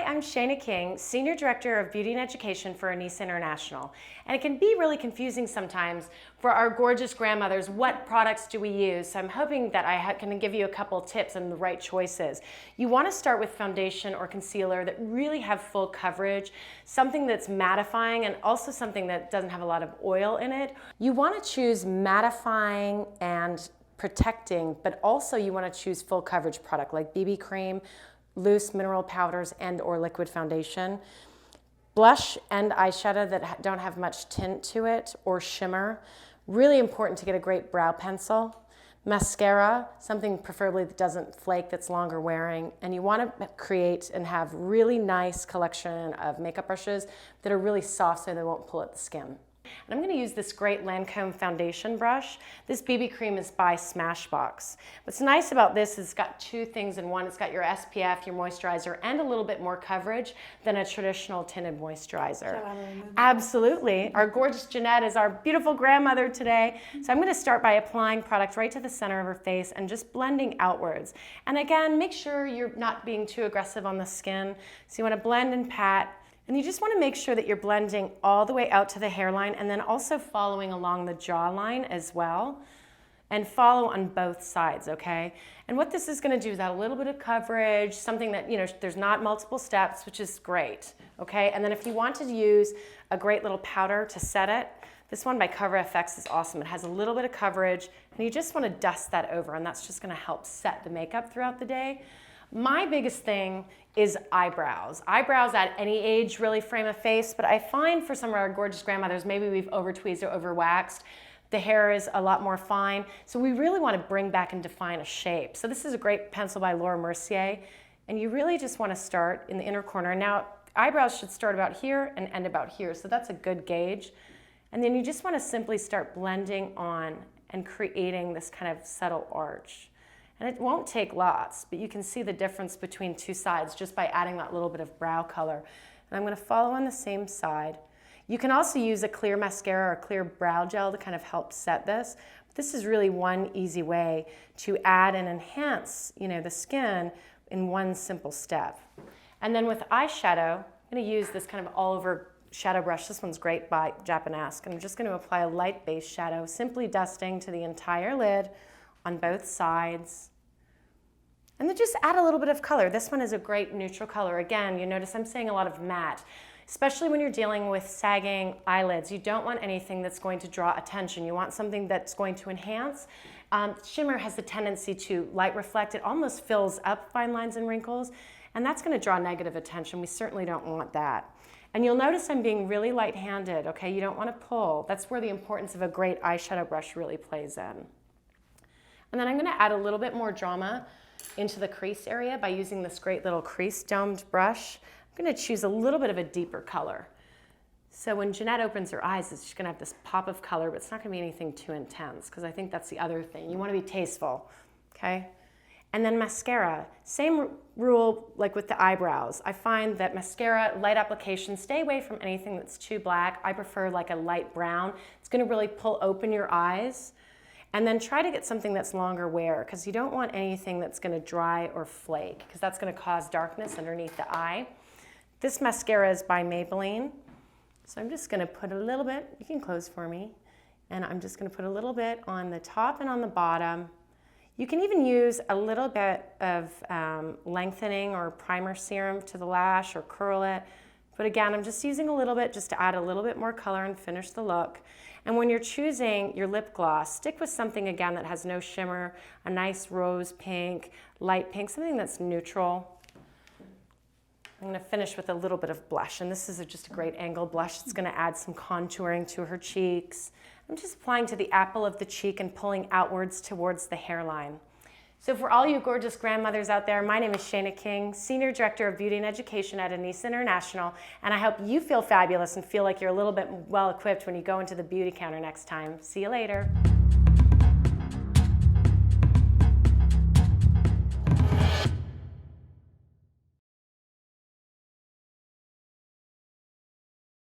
I'm Shana King, Senior Director of Beauty and Education for Anisa International. And it can be really confusing sometimes for our gorgeous grandmothers, what products do we use? So I'm hoping that I can give you a couple tips and the right choices. You want to start with foundation or concealer that really have full coverage, something that's mattifying and also something that doesn't have a lot of oil in it. You want to choose mattifying and protecting, but also you want to choose full coverage product like BB cream, loose mineral powders, and or liquid foundation. Blush and eyeshadow that don't have much tint to it or shimmer. Really important to get a great brow pencil. Mascara, something preferably that doesn't flake, that's longer wearing. And you want to create and have really nice collection of makeup brushes that are really soft so they won't pull at the skin. And I'm going to use this great Lancome foundation brush. This BB cream is by Smashbox. What's nice about this is it's got two things in one. It's got your SPF, your moisturizer, and a little bit more coverage than a traditional tinted moisturizer. Absolutely. Our gorgeous Jeanette is our beautiful grandmother today. So I'm going to start by applying product right to the center of her face and just blending outwards. And again, make sure you're not being too aggressive on the skin. So you want to blend and pat. And you just want to make sure that you're blending all the way out to the hairline and then also following along the jawline as well. And follow on both sides, okay? And what this is going to do is add a little bit of coverage, something that, there's not multiple steps, which is great, okay? And then if you want to use a great little powder to set it, this one by Cover FX is awesome. It has a little bit of coverage, and you just want to dust that over, and that's just going to help set the makeup throughout the day. My biggest thing is eyebrows. Eyebrows at any age really frame a face, but I find for some of our gorgeous grandmothers, maybe we've over-tweezed or over-waxed. The hair is a lot more fine, so we really want to bring back and define a shape. So this is a great pencil by Laura Mercier, and you really just want to start in the inner corner. Now, eyebrows should start about here and end about here, so that's a good gauge. And then you just want to simply start blending on and creating this kind of subtle arch. And it won't take lots, but you can see the difference between two sides just by adding that little bit of brow color. And I'm going to follow on the same side. You can also use a clear mascara or clear brow gel to kind of help set this. This is really one easy way to add and enhance, the skin in one simple step. And then with eyeshadow, I'm going to use this kind of all over shadow brush. This one's great by Japanesque. And I'm just going to apply a light base shadow, simply dusting to the entire lid on both sides. And then just add a little bit of color. This one is a great neutral color. Again, you notice I'm saying a lot of matte, especially when you're dealing with sagging eyelids. You don't want anything that's going to draw attention. You want something that's going to enhance. Shimmer has the tendency to light reflect. It almost fills up fine lines and wrinkles, and that's going to draw negative attention. We certainly don't want that. And you'll notice I'm being really light-handed, okay? You don't want to pull. That's where the importance of a great eyeshadow brush really plays in. And then I'm going to add a little bit more drama into the crease area by using this great little crease domed brush. I'm going to choose a little bit of a deeper color. So when Jeanette opens her eyes, it's just going to have this pop of color, but it's not going to be anything too intense, because I think that's the other thing. You want to be tasteful, okay? And then mascara. Same rule like with the eyebrows. I find that mascara, light application, stay away from anything that's too black. I prefer like a light brown. It's going to really pull open your eyes. And then try to get something that's longer wear, because you don't want anything that's going to dry or flake, because that's going to cause darkness underneath the eye. This mascara is by Maybelline. So I'm just going to put a little bit, you can close for me, and I'm just going to put a little bit on the top and on the bottom. You can even use a little bit of lengthening or primer serum to the lash or curl it. But again, I'm just using a little bit just to add a little bit more color and finish the look. And when you're choosing your lip gloss, stick with something, again, that has no shimmer, a nice rose pink, light pink, something that's neutral. I'm going to finish with a little bit of blush, and this is just a great angle blush. It's going to add some contouring to her cheeks. I'm just applying to the apple of the cheek and pulling outwards towards the hairline. So for all you gorgeous grandmothers out there, my name is Shana King, Senior Director of Beauty and Education at Anisa International, and I hope you feel fabulous and feel like you're a little bit well equipped when you go into the beauty counter next time. See you later.